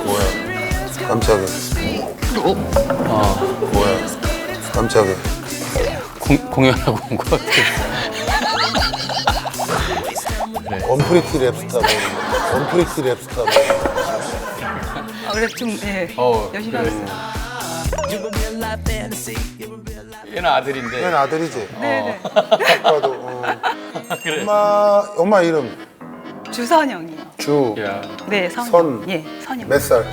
뭐야? 깜짝이야. 뭐야? 깜짝이야. 공연하고 온 것 같아. 언프리티 랩스타 뭐 언프리티 랩스타 뭐. 그래 좀 열심히 하고 있어요. 얘는 아들인데. 얘는 아들이지? 네네. 딱 봐도. 그래. 엄마 이름 주선영이요. 주. 야. 네, 선영. 선. 예, 선영. 몇 살?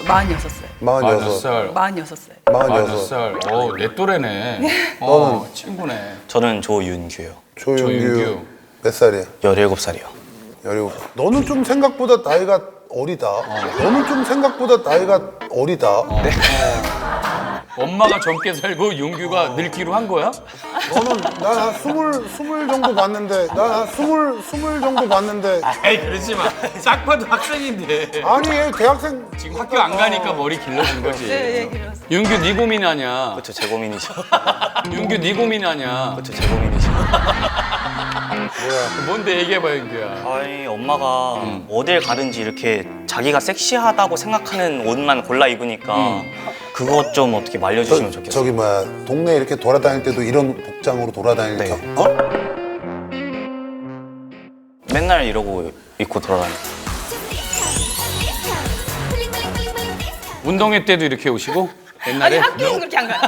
46살. 46. 46살. 46. 46살. 오, 내 또래네. 너는? 친구네. 저는 조윤규요. 조윤규. 몇 살이야? 17살이요. 17. 너는 좀 생각보다 나이가 어리다. 너는 좀 생각보다 나이가 어리다. 엄마가 젊게 살고 윤규가 늙기로 한 거야? 너는 나 스물 정도 봤는데 스물 정도 봤는데 아이, 그러지 마. 딱 봐도 학생인데. 아니 얘 대학생 지금 학교 안 가니까 머리 길러진 거지. 네, 그렇습니다. 윤규 네 고민 아냐? 그렇죠, 제 고민이죠. 윤규 네 고민 아냐? 그렇죠, 제 고민이죠. 뭔데 얘기해봐, 윤규야. 아니, 엄마가 어딜 가든지 이렇게 자기가 섹시하다고 생각하는 옷만 골라 입으니까 그것 좀 어떻게 말려주시면 좋겠어요. 저기 뭐야 동네 이렇게 돌아다닐 때도 이런 복장으로 돌아다니니까 네. 어? 맨날 이러고 입고 돌아다니고. 운동회 때도 이렇게 오시고? 아니 옛날에? 학교는 그렇게 안 가요.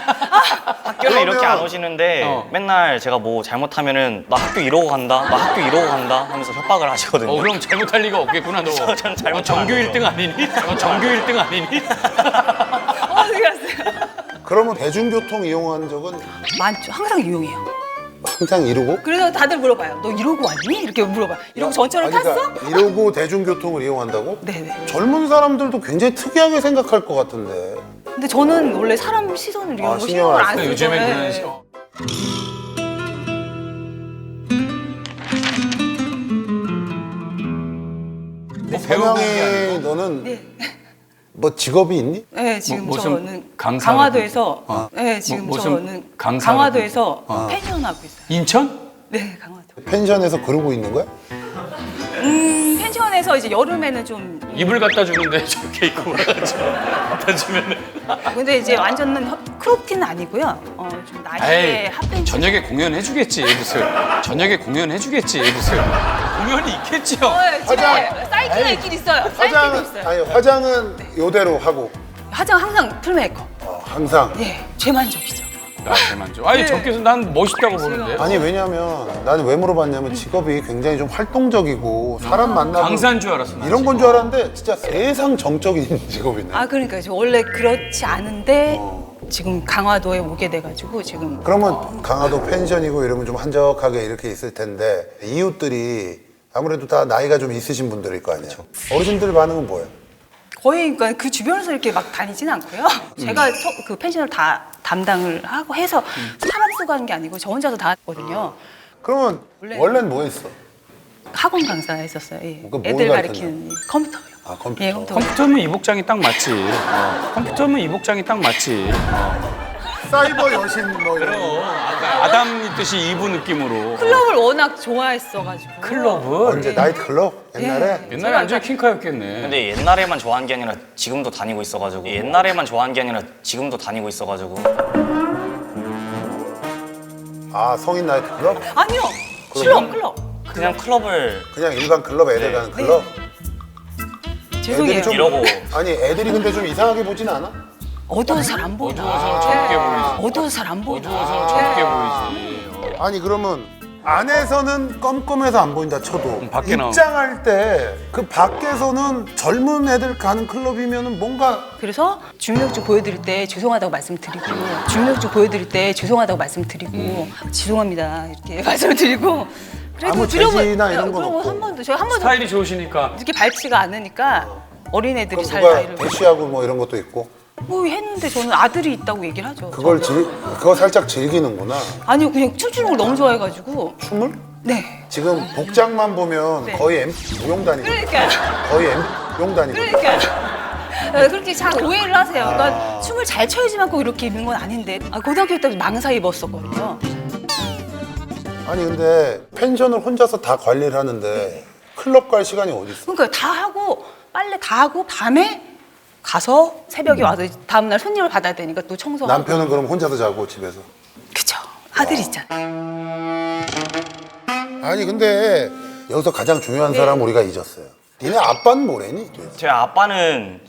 학교는 이렇게 안 오시는데 맨날 제가 뭐 잘못하면은 나 학교 이러고 간다, 나 학교 이러고 간다 하면서 협박을 하시거든요. 그럼 잘못할 리가 없겠구나, 너. 전 잘못하면 정규 안 되죠. 1등 아니니? 정규 1등 아니니? 어떻게 갔어요? 그러면 대중교통 이용한 적은 많죠. 항상 이용해요. 항상 이러고? 그래서 다들 물어봐요. 너 이러고 왔니? 이렇게 물어봐요. 이러고 전철을 아니, 탔어? 그러니까 이러고 대중교통을 이용한다고? 네네. 젊은 사람들도 굉장히 특이하게 생각할 것 같은데 근데 저는 원래 사람 시선을 이용하고 신경을 안 쓰고 요즘에 네. 그런 뭐 배우는 게 선영이 아니고? 너는 네. 뭐 직업이 있니? 네, 지금 무슨 저는 강사 강화도에서 네, 지금 무슨 저는 강사 강화도에서 펜션하고 있어요. 인천? 네, 강화도. 펜션에서 그러고 있는 거야? 펜션에서 이제 여름에는 좀 이불 갖다 주는데 저렇게 입고 와가지고 갖다 주면은 근데 이제 완전은 크롭티는 아니고요. 좀 나시에 에이, 핫팬츠. 저녁에 공연해주겠지 무슨 저녁에 공연해주겠지 무슨 공연이 있겠지요. 화장. 사이트가 있긴 있어요. 사이트도 화장은 있어요. 아니 화장은 요대로 하고 화장 항상 풀 메이크업. 항상 예, 제 만족이죠. 나한테만 줘. 아니 네. 저께서 난 멋있다고 보는데. 아니 왜냐면 나는 왜 물어봤냐면 직업이 굉장히 좀 활동적이고 사람 만나고 강사인 줄 알았어. 난 이런 건 지금. 줄 알았는데 진짜 세상 정적인 직업이네. 아 그러니까 저 원래 그렇지 않은데 지금 강화도에 오게 돼가지고 지금 그러면 강화도 펜션이고 이러면 좀 한적하게 이렇게 있을 텐데 이웃들이 아무래도 다 나이가 좀 있으신 분들일 거 아니야. 어르신들 반응은 뭐예요? 거의 그러니까 그 주변에서 이렇게 막 다니진 않고요. 제가 그 펜션을 다 담당을 하고 해서 사람 수가 하는 게 아니고 저 혼자서 다 했거든요. 그러면 원래는 뭐 했어? 학원 강사 했었어요. 예. 뭘 애들 가르쳤냐? 가르치는 컴퓨터요. 아, 컴퓨터. 예, 컴퓨터. 컴퓨터면 이 복장이 딱 맞지. 컴퓨터면 이 복장이 딱 맞지. 사이버 여신 뭐 이런 아담 있듯이 이브 느낌으로. 클럽을 워낙 좋아했어가지고. 클럽을? 언제 나이트클럽? 옛날에? 옛날에 완전 킹카였겠네. 근데 옛날에만 좋아한 게 아니라 지금도 다니고 있어가지고 옛날에만 좋아한 게 아니라 지금도 다니고 있어가지고 아 성인 나이트클럽? 아니요. 클럽. 그냥 클럽을 그냥 일반 클럽 애들 가는 클럽? 죄송해요. 애들이 좀 이러고 아니 애들이 근데 좀 이상하게 보진 않아? 어두워서 잘 안 보이나. 어두워서 적게 보이지. 어두워서 잘 안 보이나. 어두워서 적게 보이지. 아니 그러면 안에서는 껌껌해서 안 보인다 쳐도 밖에 나오면. 입장할 때 그 밖에서는 젊은 애들 가는 클럽이면은 뭔가 그래서 주민등록증 보여드릴 때 죄송하다고 말씀드리고 주민등록증 보여드릴 때 죄송하다고 말씀드리고 죄송합니다 이렇게 말씀을 드리고 그래도 아무 제지나 이런 건 그런 거 없고. 한 번도 제가 한 번도 스타일이 좋으시니까. 이렇게 밝지가 않으니까 어린애들이 잘 누가 나이를 대시하고 뭐 이런 것도 있고 뭐 했는데 저는 아들이 있다고 얘기를 하죠. 그거 살짝 즐기는구나. 아니요 그냥 춤추는 걸 너무 좋아해가지고 춤을? 네. 지금 복장만 보면 네. 거의 무용단이죠. 그러니까요. 거의 무용단이죠. 그러니까요. 그렇게 잘 오해를 하세요. 그러니까 춤을 잘 춰야지만 꼭 이렇게 입는 건 아닌데. 고등학교 때 망사 입었었거든요. 아니 근데 펜션을 혼자서 다 관리를 하는데 클럽 갈 시간이 어디 있어? 그러니까 다 하고 빨래 다 하고 밤에 가서 새벽에 와서 다음날 손님을 받아야 되니까 또 청소하고. 남편은 그럼 혼자서 자고 집에서? 그쵸. 아들 있잖아요. 아니 근데 여기서 가장 중요한 네. 사람 우리가 잊었어요. 니네 아빠는 뭐래니? 제 아빠는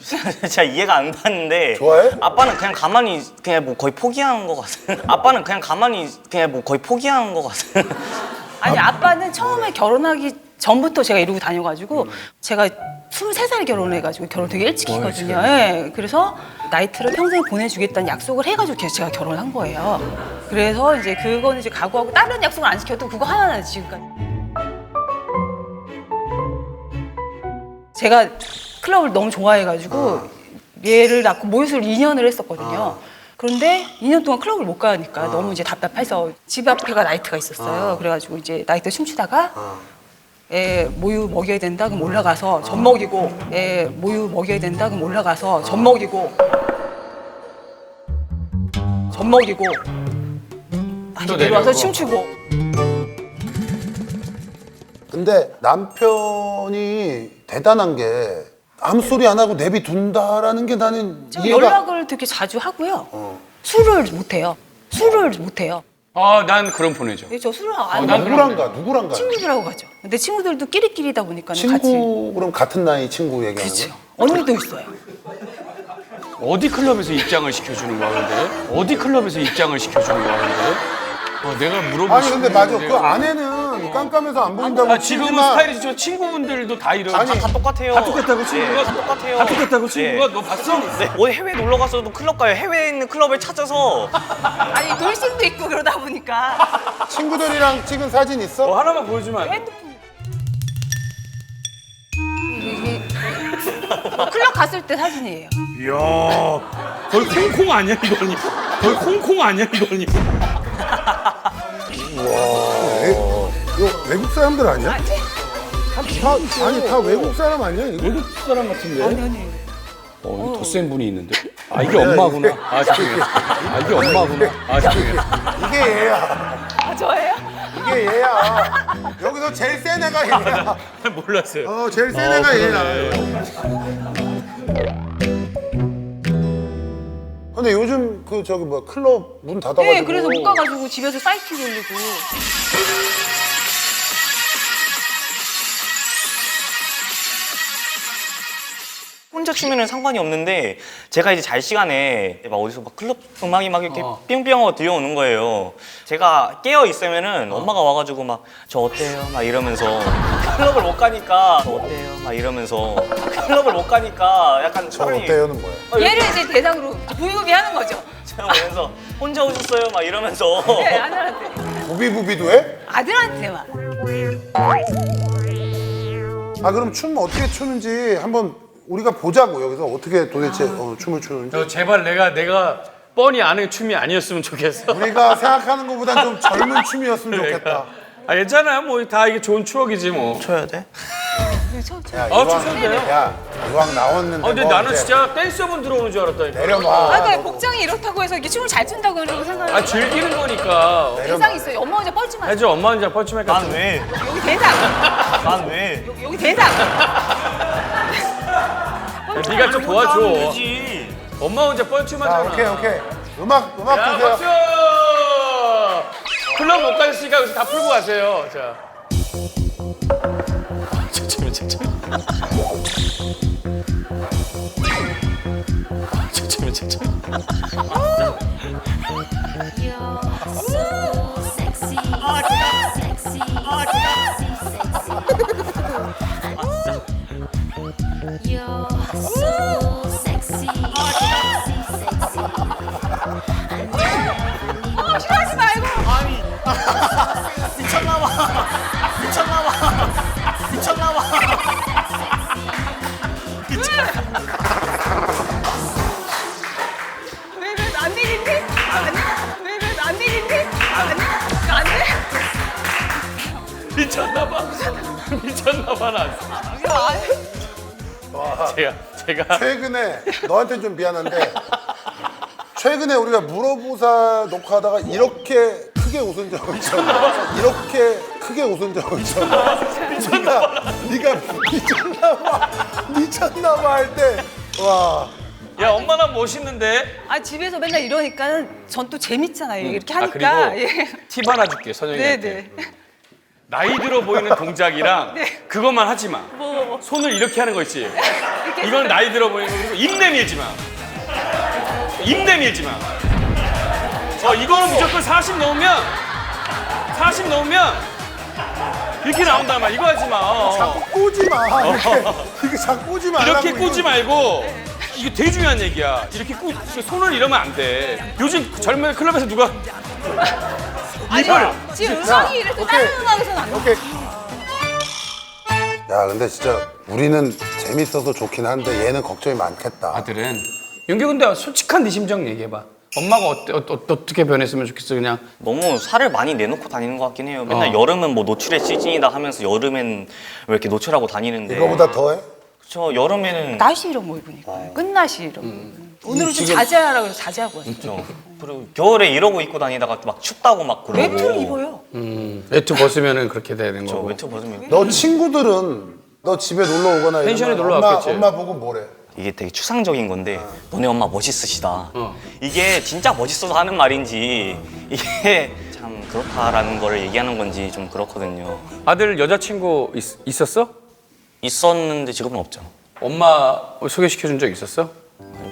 제가 이해가 안 가는데 좋아해? 아빠는 그냥 가만히 그냥 뭐 거의 포기한 것 같아요. 아빠는 그냥 가만히 그냥 뭐 거의 포기한 것 같아요. 아니 아빠는 처음에 결혼하기 전부터 제가 이러고 다녀가지고 제가 23살에 결혼해가지고 결혼 되게 일찍 했거든요. 예. 그래서 나이트를 평생 보내주겠다는 약속을 해가지고 제가 결혼한 거예요. 그래서 이제 그거는 이제 각오하고 다른 약속을 안 지켜도 그거 하나는 지금까지. 제가 클럽을 너무 좋아해가지고 얘를 낳고 모유수를 2년을 했었거든요. 그런데 2년 동안 클럽을 못 가니까 너무 이제 답답해서 집 앞에가 나이트가 있었어요. 그래가지고 이제 나이트 춤추다가 애 모유 먹여야 된다 그럼 올라가서 젖 먹이고 애 모유 먹여야 된다 그럼 올라가서 젖 먹이고 젖 먹이고 다시 또 내려와서 내려오고. 춤추고. 근데 남편이 대단한 게 아무 소리 안 하고 내비둔다라는 게 나는 저 이해가. 연락을 되게 자주 하고요. 술을 못 해요. 술을 못 해요. 난 그럼 보내죠. 저 술을 안 난 해요. 누구랑 가? 친구들하고 가죠. 근데 친구들도 끼리끼리다 보니까 같이. 친구 그럼 같은 나이 친구 얘기하는 그렇죠. 거야? 언니도 있어요. 어디 클럽에서 입장을 시켜주는 거야 근데? 어디 클럽에서 입장을 시켜주는 거야 근데? 내가 물어보고 아니 근데 맞아 싶은데. 그 아내는 깜깜해서 안 보인다고 지금은 치지만 스타일이 저 친구분들도 다 이런. 아니, 다 똑같아요. 다 똑같다고 친구가? 다 똑같아요. 다 똑같다고 친구가? 네. 너 봤어? 네. 어디 해외 놀러 가서도 클럽 가요. 해외에 있는 클럽을 찾아서 아니 돌싱도 있고 그러다 보니까 친구들이랑 찍은 사진 있어? 하나만 보여주면 안 돼? 핸드폰. 이게 클럽 갔을 때 사진이에요. 이야, 거의 콩콩 아니야 이거니? 거의 콩콩 아니야 이거니? 이거 외국 사람들 아니야? 아니 다 외국 사람 아니야? 이거? 외국 사람 같은데? 아니. 이거 더 센 분이 있는데? 이게 엄마구나. 죄송해요. 이게 엄마구나. 죄송해요. 이게 얘야. 아 저예요? 이게 얘야. 여기서 제일 센 애가 얘야. 몰랐어요. 제일 센 애가 얘야. 근데 요즘 그 저기 뭐야 클럽 문 닫아가지고. 네, 그래서 못 가가지고 집에서 사이트 돌리고. 혼자 추면은 상관이 없는데 제가 이제 잘 시간에 막 어디서 막 클럽 음악이 막 이렇게 삥삥하고 들려오는 거예요. 제가 깨어 있으면은 엄마가 와가지고 막 저 어때요? 막 이러면서 클럽을 못 가니까 저 어때요? 막 이러면서 클럽을 못 가니까 약간 저 어때요는 뭐야? 얘를 이제 대상으로 부비부비 하는 거죠. 제가 오면서 혼자 오셨어요? 막 이러면서 네, 아들한테. 부비부비도 해? 아들한테만. 아 그럼 춤 어떻게 추는지 한번 우리가 보자고 여기서 어떻게 도대체 춤을 추는지. 제발 내가 뻔히 아는 춤이 아니었으면 좋겠어. 우리가 생각하는 것보다 좀 젊은 춤이었으면 좋겠다. 괜찮아요. 뭐 다 이게 좋은 추억이지 뭐. 쳐야 돼? 야, 추천돼요? 야, 이왕 나왔는데. 근데 뭐 나는 이제 진짜 댄서분 들어오는 줄 알았다니까. 내려놔. 그러니까 복장이 이렇다고 해서 이게 춤을 잘 춘다고 이러고 생각을. 즐기는 거니까. 대상 있어요. 엄마 혼자 뻘쭘하지. 해줘 엄마 혼자 뻘쭘할까? 난 왜? 여기 대상. 난 왜? 여기 대상. 네가 좀 도와줘. 되지. 엄마 혼자 자, 뻘쭘하잖아. 오케이. 음악 야, 주세요. 박수! 클럽 못 가셨으니까 여기서 다 풀고 가세요. 자. You're so sexy, sexy, sexy. You're so sexy, 싫어하지 말고. 왜안 되겠니? 아니. 왜안 되겠니? 아니. 안 돼. 제가 최근에 너한테 좀 미안한데 최근에 우리가 물어보사 녹화하다가 이렇게 크게 웃은 적은 있잖아. 이렇게 크게 웃은 적은 있잖아. 네가 미쳤나봐 할 때 와. 야 엄마 나 멋있는데. 아 집에서 맨날 이러니까 전 또 재밌잖아요. 이렇게 아 하니까. 그리고 예. 팁 하나 줄게 선영이한테. 네네. 나이 들어 보이는 동작이랑 네. 그것만 하지 마. 뭐. 손을 이렇게 하는 거 있지. 이건 나이 들어 보이는 거. 그리고 입 내밀지 마. 입 내밀지 마. 이거는 무조건 40 넘으면 이렇게 나온단 말이야. 이거 하지 마. 자꾸 꼬지 마. 이렇게 자꾸 꼬지 마. 이렇게 꽂지 말고 이게 되게 중요한 얘기야. 이렇게 손을 이러면 안 돼. 요즘 젊은 클럽에서 누가 아니 지금 음악이 이렇게 오케이. 다른 음악에서는 안 오케이. 야 근데 진짜 우리는 재밌어서 좋긴 한데 얘는 걱정이 많겠다. 아들은 윤기 근데 솔직한 네 심정 얘기해봐. 엄마가 어떻게 변했으면 좋겠어 그냥. 너무 살을 많이 내놓고 다니는 것 같긴 해요. 맨날 여름은 뭐 노출의 시즌이다 하면서 여름엔 왜 이렇게 노출하고 다니는데. 이거보다 더해? 그쵸, 여름에는. 나시 이런 거 입으니까 끝나시 이런 거. 오늘은 좀 자제하라고 해서 자제하고 왔어요. 그쵸. 그리고 겨울에 이러고 입고 다니다가 막 춥다고 막 그러고. 외투를 입어요. 외투 벗으면은 그렇게 되는 저 거고. 외투 벗으면. 너 친구들은 너 집에 놀러 오거나 펜션에 이러면 놀러 엄마, 왔겠지. 엄마 보고 뭐래? 이게 되게 추상적인 건데 너네 엄마 멋있으시다. 이게 진짜 멋있어서 하는 말인지 이게 참 그렇다라는 거를 얘기하는 건지 좀 그렇거든요. 아들 여자친구 있었어? 있었는데 지금은 없죠. 엄마 소개시켜준 적 있었어?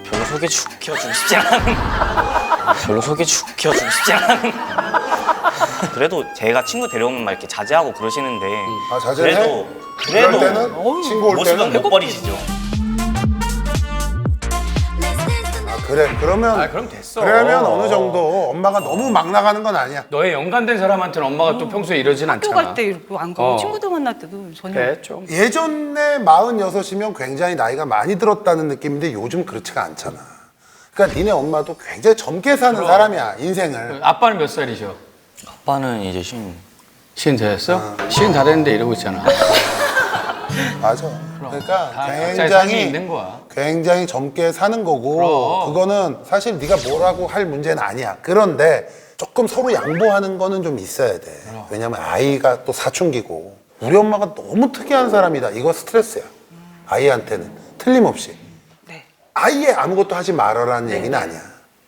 별로 소개시켜주고 싶지 않은. 별로 소개시켜주고 싶지 않은. 그래도 제가 친구 데려오면 막 이렇게 자제하고 그러시는데. 아 자제해? 그래도 그럴 때는 친구 올 모습은 때는 못 버리시죠. 그래 그러면 그럼 됐어. 그러면 어느 정도 엄마가 너무 막 나가는 건 아니야. 너의 연관된 사람한테는 엄마가 또 평소에 이러진 학교 않잖아. 갈 때 이러고 안 가고 어. 친구들 만날 때도 전혀. 그래 좀. 예전에 46이면 굉장히 나이가 많이 들었다는 느낌인데 요즘 그렇지가 않잖아. 그러니까 니네 엄마도 굉장히 젊게 사는 사람이야 인생을. 아빠는 몇 살이셔? 아빠는 이제 시인 되었어? 시인 다 됐는데 이러고 있잖아. 맞아. 그러니까 다 각자의 삶이 있는 굉장히 거야. 굉장히 젊게 사는 거고 그럼. 그거는 사실 네가 뭐라고 할 문제는 아니야. 그런데 조금 서로 양보하는 거는 좀 있어야 돼. 왜냐면 아이가 또 사춘기고 우리 엄마가 너무 특이한 사람이다. 이거 스트레스야. 아이한테는 틀림없이. 네. 아예 아무것도 하지 말아라는 얘기는 아니야.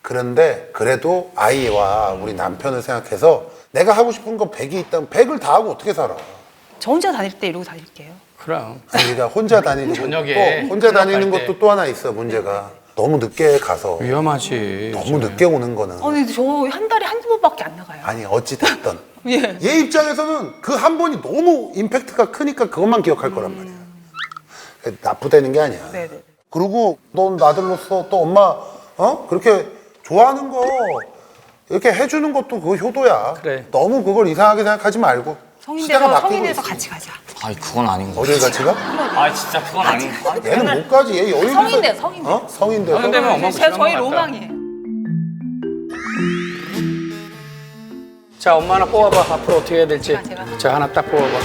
그런데 그래도 아이와 우리 남편을 생각해서 내가 하고 싶은 거 100이 있다면 100을 다 하고 어떻게 살아? 저 혼자 다닐 때 이러고 다닐게요. 그럼. 우리가 혼자 다니는 저녁에 것도 혼자 다니는 클럽 갈 것도 또 하나 있어 문제가. 너무 늦게 가서 위험하지. 너무 늦게 오는 거는 아니 저 한 달에 한두 번밖에 안 나가요. 아니 어찌 됐든 예. 얘 입장에서는 그 한 번이 너무 임팩트가 크니까 그것만 기억할 거란 말이야. 나쁘다는 게 아니야. 네네. 그리고 넌 아들로서 또 엄마 그렇게 좋아하는 거 이렇게 해주는 것도 그거 효도야. 그래. 너무 그걸 이상하게 생각하지 말고 성인 시대가 돼서 바뀌고 성인 돼서 있어. 같이 가자. 아이 그건 아닌 거. 어딜 같이 가? 아 진짜 그건 아닌 거. 얘는 못 가지. 얘 여유 성인 돼, 성인 돼. 성인 돼서. 성인 되면 엄마 저희 고생한 것 같다. 로망이에요. 자 엄마 하나 뽑아봐. 앞으로 어떻게 해야 될지. 제가. 자 하나 딱 뽑아봐.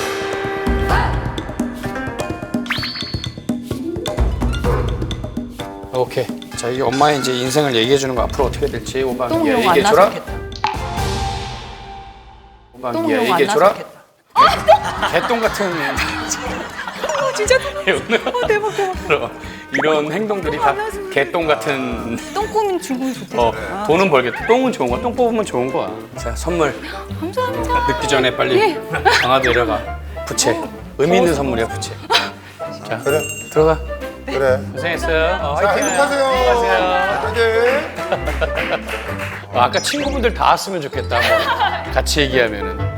오케이. 자 이게 엄마의 이제 인생을 얘기해 주는 거 앞으로 어떻게 될지 오방이야 똥용 안 얘기해 줘라. 나서 좋겠다. 오방이야 똥용 안 얘기해 나서 줘라. 좋겠다. 개똥 같은 진짜 대박. 이런 행동들이 다 안 나서 개똥 같은. 똥꾸민 주고 좋겠다. 돈은 벌겠다. 똥은 좋은 거야. 똥 뽑으면 좋은 거야. 자 선물 감사합니다. 늦기 전에 빨리 예. 강화 내려가. 부채. 의미 있는 선물이야 부채. 자 그래. 들어가. 그래. 고생했어요. 자, 화이팅. 행복하세요. 행복하세요. 화이팅. 아까 친구분들 다 왔으면 좋겠다. 뭐. 같이 얘기하면은.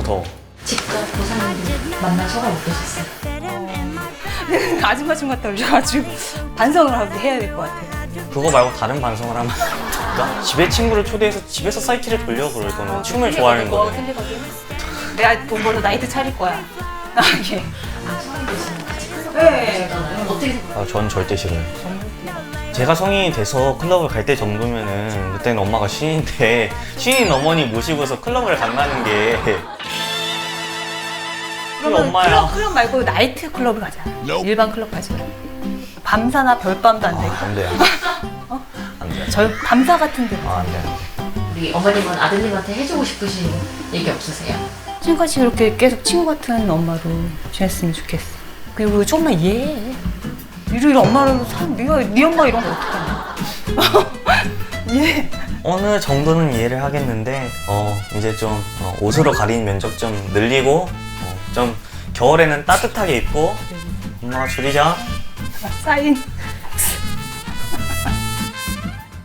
더워. 직접 보사님 만난 소감 어떠셨어요? 아줌마 좀 갖다 올려가지고 반성을 하고 해야 될 것 같아요. 그거 말고 다른 반성을 하면 그러니까 집에 친구를 초대해서 집에서 사이키를 돌려 그럴 거는 춤을 좋아하는 거 거는. 내가 돈 벌어 나이트 차릴 거야. 아, 예. 네. 아, 전 절대 싫어요. 제가 성인이 돼서 클럽을 갈 때 정도면은 그때는 엄마가 신인데 신인 어머니 모시고서 클럽을 간다는 게 그러면 엄마야. 클럽 말고 나이트 클럽을 가자. 일반 클럽 가지 말고. 밤사나 별밤도 안 되고. 안 돼요. 안 돼요. 저 밤사 같은 데. 안 돼요. 우리 어머님은 아드님한테 해주고 싶으신 얘기 없으세요? 지금까지 그렇게 계속 친구 같은 엄마로 지냈으면 좋겠어. 그리고 조금만 이해해. 이런 엄마로 네 엄마 이런 거 어떡하냐. 이해해. 어느 정도는 이해를 하겠는데 이제 좀 옷으로 가린 면적 좀 늘리고 좀 겨울에는 따뜻하게 입고 엄마가 줄이자. 사인.